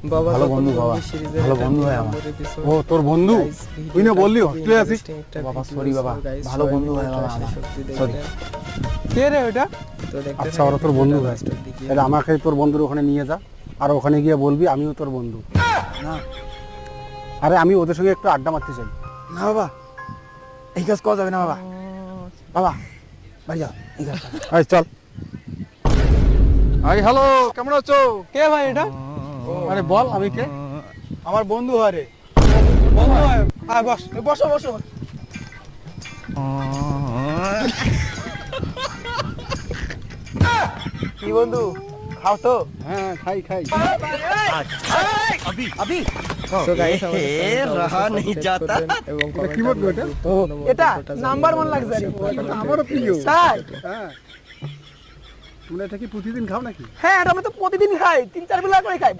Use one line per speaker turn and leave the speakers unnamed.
ভালো বন্ধু বাবা, ভালো বন্ধু হয় আমার। ও তোর বন্ধু, তুই না বললি হস্টেলে আছিস? বাবা সরি বাবা, ভালো বন্ধু হয় বাবা আমার, সরি।
কে রে ওটা?
আচ্ছা ওরা তোর বন্ধু হয়, তাহলে আমাকে তোর বন্ধুর ওখানে নিয়ে যা, আর ওখানে গিয়ে বলবি আমিও তোর বন্ধু।
না
আরে আমি ওদের সঙ্গে একটু আড্ডা মারতে চাই।
না বাবা, এই কাজ করা যাবে না বাবা। বাবা বাড়ি যাও, এই কাজ করা যাবে না।
আয় চল। আই হ্যালো, কেমন আছো?
কে ভাই এটা?
আরে বল আমি কে?
আমার বন্ধু হয় রে। বন্ধু হয়, আয় বস।
বসো বসো। কি বন্ধু, খাও তো?
হ্যাঁ খাই খাই।
আবি
So guys, रहा नहीं जाता
এটা কি বলবো এটা?
এটা নাম্বার 1 লাগছে রে।
আমারও প্রিয়।
তাই?
হ্যাঁ, তোমরা এটা কি প্রতিদিন খাও নাকি?
হ্যাঁ, এটা আমরা তো প্রতিদিন খাই, 3-4 বেলা করে খাই।